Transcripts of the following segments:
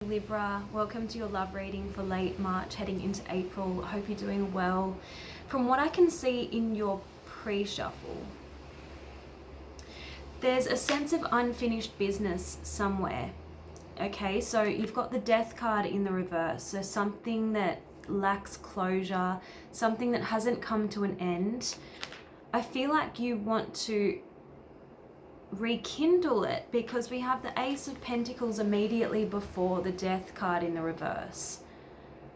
Libra, welcome to your love reading for late March heading into April. I hope you're doing well. From what I can see in your pre-shuffle, there's a sense of unfinished business somewhere. Okay, so you've got the Death card in the reverse, so something that lacks closure, something that hasn't come to an end. I feel like you want to rekindle it because we have the Ace of Pentacles immediately before the Death card in the reverse.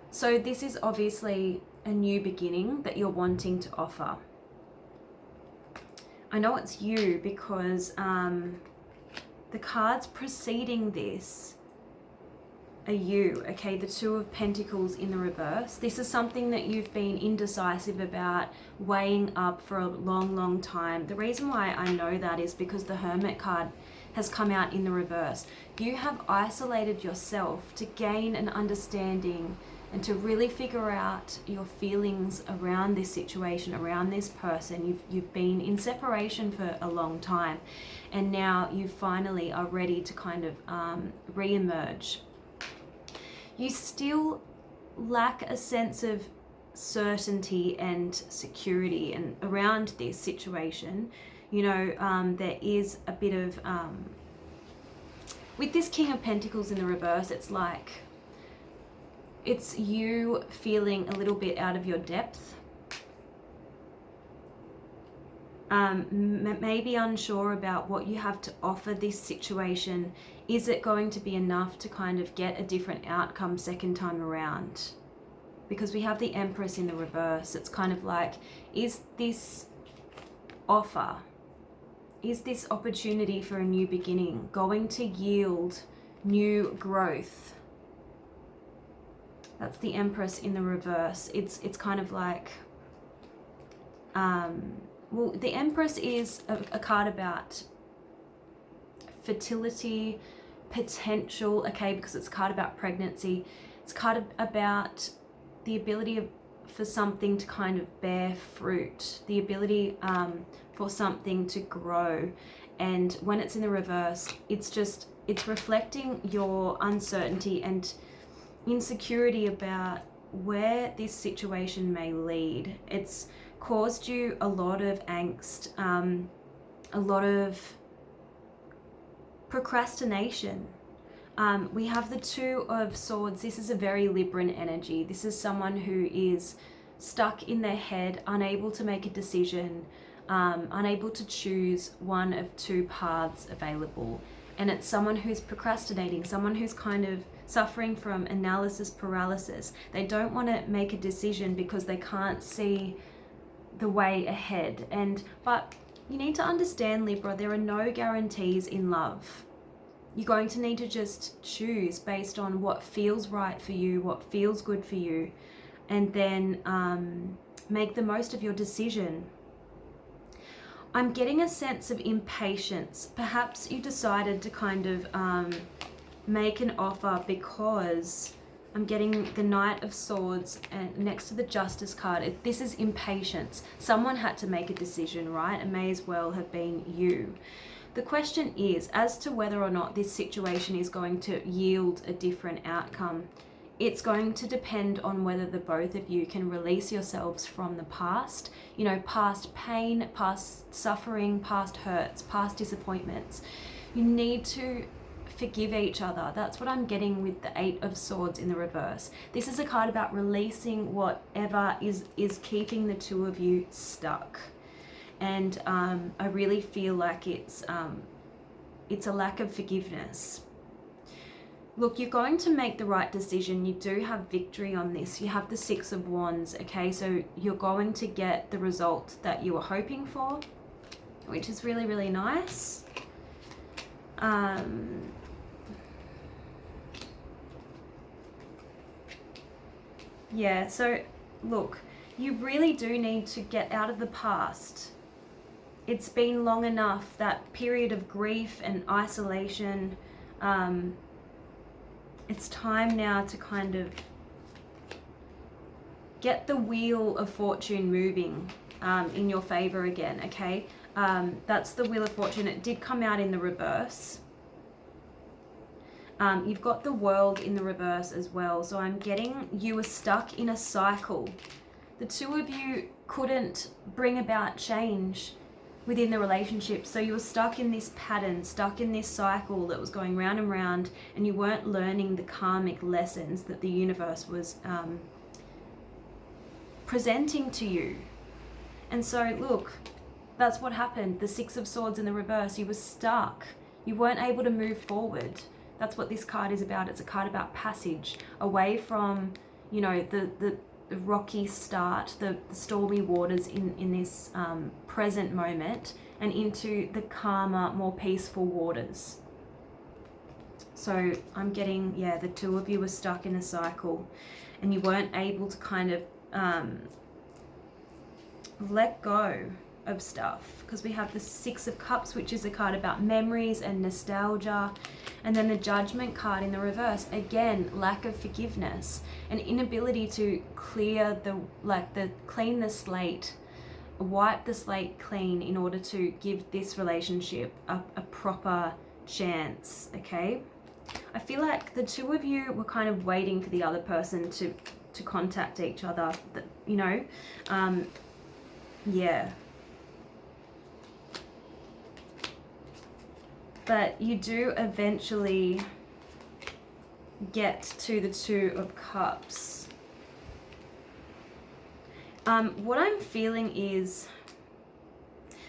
So this is obviously a new beginning that you're wanting to offer. I know it's you because the cards preceding this are you, okay? The Two of Pentacles in the reverse. This is something that you've been indecisive about, weighing up for a long time. The reason why I know that is because the Hermit card has come out in the reverse. You have isolated yourself to gain an understanding and to really figure out your feelings around this situation, around this person. You've been in separation for a long time, and now you finally are ready to kind of re-emerge. You still lack a sense of certainty and security and around this situation. You know, there is a bit of with this King of Pentacles in the reverse, it's like it's you feeling a little bit out of your depth, maybe unsure about what you have to offer this situation. Is it going to be enough to kind of get a different outcome second time around? Because we have the Empress in the reverse. It's kind of like, is this offer, is this opportunity for a new beginning going to yield new growth? That's the Empress in the reverse. It's kind of like, well, the Empress is a card about fertility, potential, okay, because it's a card about pregnancy. It's a card about the ability for something to kind of bear fruit, the ability for something to grow. And when it's in the reverse, it's reflecting your uncertainty and insecurity about where this situation may lead. It's caused you a lot of angst, a lot of procrastination. We have the Two of Swords. This is a very Libran energy. This is someone who is stuck in their head, unable to make a decision, unable to choose one of two paths available. And it's someone who's procrastinating, someone who's kind of suffering from analysis paralysis. They don't want to make a decision because they can't see the way ahead. But you need to understand, Libra, there are no guarantees in love. You're going to need to just choose based on what feels right for you, what feels good for you, and then make the most of your decision. I'm getting a sense of impatience. Perhaps you decided to kind of make an offer because I'm getting the Knight of Swords and next to the Justice card. This is impatience. Someone had to make a decision, right? It may as well have been you. The question is as to whether or not this situation is going to yield a different outcome. It's going to depend on whether the both of you can release yourselves from the past, you know, past pain, past suffering, past hurts, past disappointments. You need to forgive each other. That's what I'm getting with the Eight of Swords in the reverse. This is a card about releasing whatever is keeping the two of you stuck. And I really feel like it's a lack of forgiveness. Look, you're going to make the right decision. You do have victory on this. You have the Six of Wands, okay? So you're going to get the result that you were hoping for, which is really, really nice. Yeah, so look, you really do need to get out of the past. It's been long enough, that period of grief and isolation. It's time now to kind of get the wheel of fortune moving in your favor again, okay? That's the Wheel of Fortune. It did come out in the reverse. You've got the World in the reverse as well. So I'm getting you were stuck in a cycle. The two of you couldn't bring about change within the relationship. So you were stuck in this pattern, stuck in this cycle that was going round and round, and you weren't learning the karmic lessons that the universe was presenting to you. And so look, that's what happened. The Six of Swords in the reverse. You were stuck. You weren't able to move forward. That's what this card is about. It's a card about passage away from, you know, the rocky start, the stormy waters in this present moment, and into the calmer, more peaceful waters. So I'm getting, yeah, the two of you were stuck in a cycle and you weren't able to kind of let go of stuff, because we have the Six of Cups, which is a card about memories and nostalgia, and then the Judgment card in the reverse, again, lack of forgiveness, an inability to clear clean the slate, wipe the slate clean in order to give this relationship a proper chance. Okay, I feel like the two of you were kind of waiting for the other person to contact each other, you know. Yeah, but you do eventually get to the Two of Cups. What I'm feeling is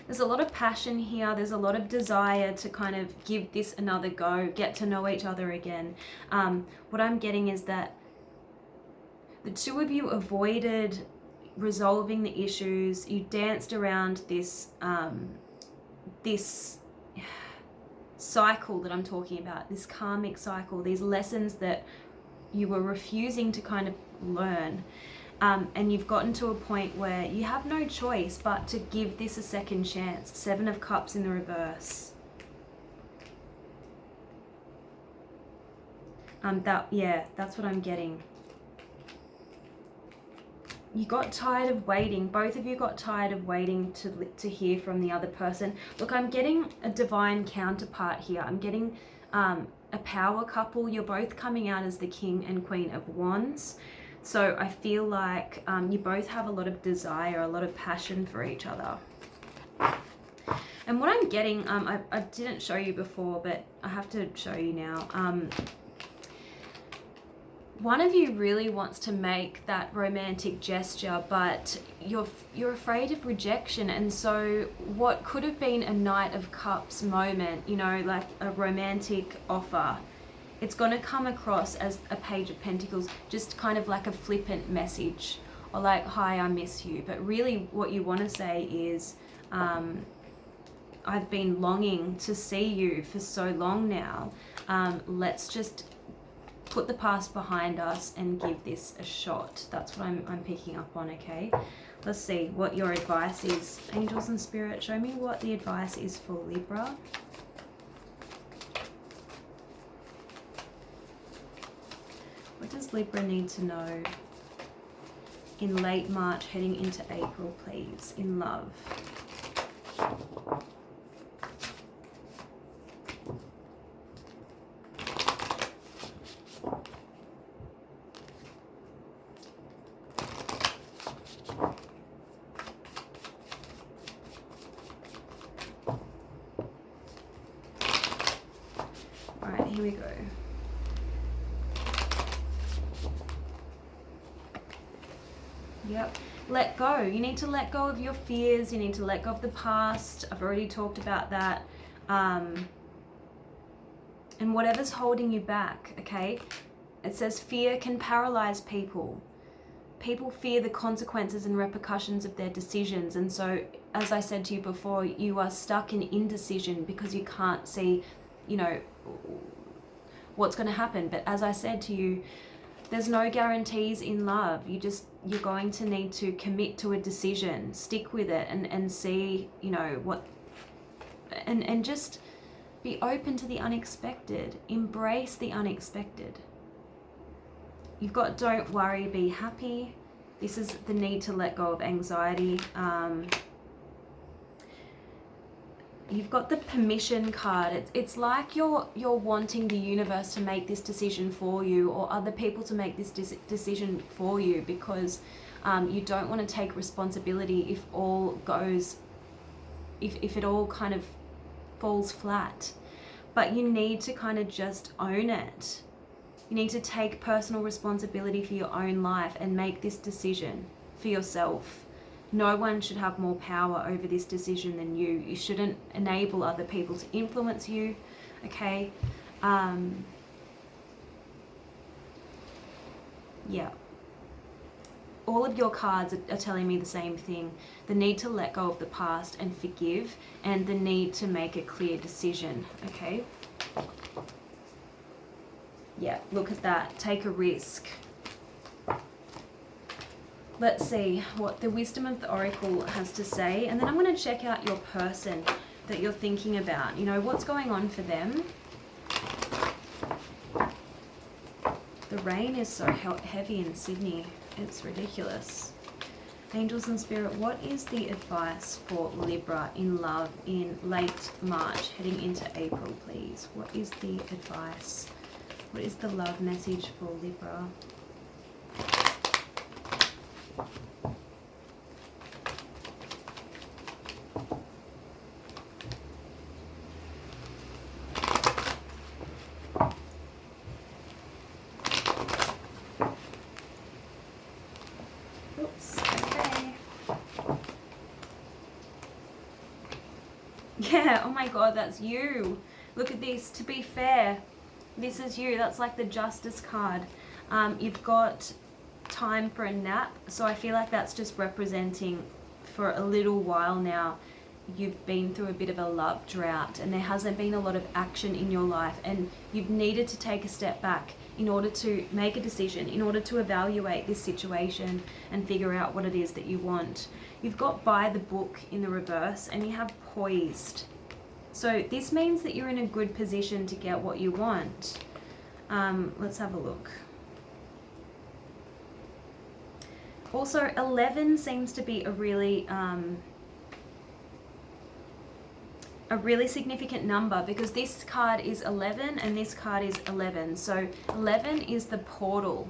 there's a lot of passion here. There's a lot of desire to kind of give this another go, get to know each other again. What I'm getting is that the two of you avoided resolving the issues. You danced around this this cycle that I'm talking about, this karmic cycle, these lessons that you were refusing to kind of learn, and you've gotten to a point where you have no choice but to give this a second chance. Seven of Cups in the reverse. That's what I'm getting. You got tired of waiting. Both of you got tired of waiting to hear from the other person. Look, I'm getting a divine counterpart here. I'm getting a power couple. You're both coming out as the King and Queen of Wands. So I feel like you both have a lot of desire, a lot of passion for each other. And what I'm getting, I didn't show you before, but I have to show you now. One of you really wants to make that romantic gesture, but you're afraid of rejection. And so what could have been a Knight of Cups moment, you know, like a romantic offer, it's going to come across as a Page of Pentacles, just kind of like a flippant message, or like, hi, I miss you. But really what you want to say is, I've been longing to see you for so long now. Let's just put the past behind us and give this a shot. That's what I'm picking up on. Okay, let's see what your advice is. Angels and Spirit, show me what the advice is for Libra. What does Libra need to know in late March heading into April, please, in love? Here we go. Yep. Let go. You need to let go of your fears. You need to let go of the past. I've already talked about that. And whatever's holding you back, okay? It says fear can paralyze people. People fear the consequences and repercussions of their decisions. And so, as I said to you before, you are stuck in indecision because you can't see, you know, what's going to happen. But as I said to you, there's no guarantees in love. You're going to need to commit to a decision, stick with it, and see, you know, what, and just be open to the unexpected. Embrace the unexpected. You've got don't worry, be happy. This is the need to let go of anxiety. You've got the permission card. It's like you're wanting the universe to make this decision for you, or other people to make this decision for you, because you don't want to take responsibility if it all kind of falls flat. But you need to kind of just own it. You need to take personal responsibility for your own life and make this decision for yourself. No one should have more power over this decision than you. You shouldn't enable other people to influence you, okay? Yeah. All of your cards are telling me the same thing. The need to let go of the past and forgive, and the need to make a clear decision, okay? Yeah, look at that. Take a risk. Let's see what the wisdom of the oracle has to say, and then I'm going to check out your person that you're thinking about. You know, what's going on for them? The rain is so heavy in Sydney. It's ridiculous. Angels and Spirit, what is the advice for Libra in love in late March heading into April, please? What is the advice? What is the love message for Libra? Oops, okay. Yeah, oh my God, that's you. Look at this. To be fair, this is you. That's like the Justice card. You've got time for a nap, so I feel like that's just representing for a little while now you've been through a bit of a love drought and there hasn't been a lot of action in your life, and you've needed to take a step back in order to make a decision, in order to evaluate this situation and figure out what it is that you want. You've got by the book in the reverse, and you have poised. So this means that you're in a good position to get what you want. Let's have a look. Also, 11 seems to be a really significant number, because this card is 11 and this card is 11. So 11 is the portal.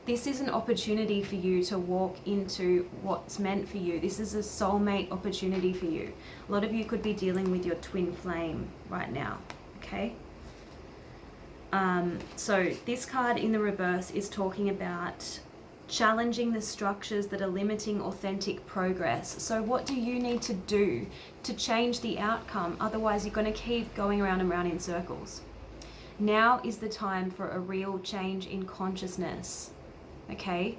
This is an opportunity for you to walk into what's meant for you. This is a soulmate opportunity for you. A lot of you could be dealing with your twin flame right now, okay? So this card in the reverse is talking about challenging the structures that are limiting authentic progress. So what do you need to do to change the outcome? Otherwise, you're going to keep going around and around in circles. Now is the time for a real change in consciousness, okay?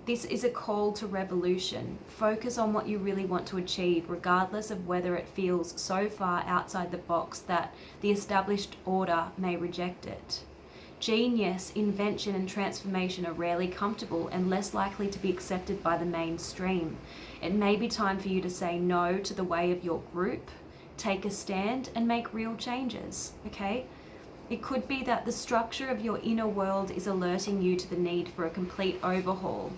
This is a call to revolution. Focus on what you really want to achieve, regardless of whether it feels so far outside the box that the established order may reject it. Genius, invention, and transformation are rarely comfortable and less likely to be accepted by the mainstream. It may be time for you to say no to the way of your group, take a stand, and make real changes, okay? It could be that the structure of your inner world is alerting you to the need for a complete overhaul.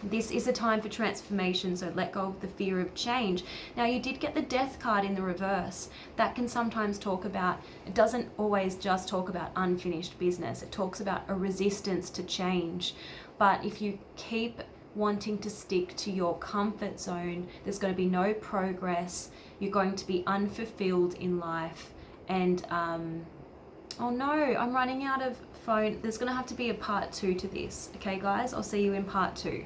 This is a time for transformation, so let go of the fear of change. Now, you did get the Death card in the reverse. That can sometimes talk about, it doesn't always just talk about unfinished business. It talks about a resistance to change. But if you keep wanting to stick to your comfort zone, there's going to be no progress. You're going to be unfulfilled in life. And, oh no, I'm running out of phone. There's going to have to be a part 2 to this. Okay, guys, I'll see you in part 2.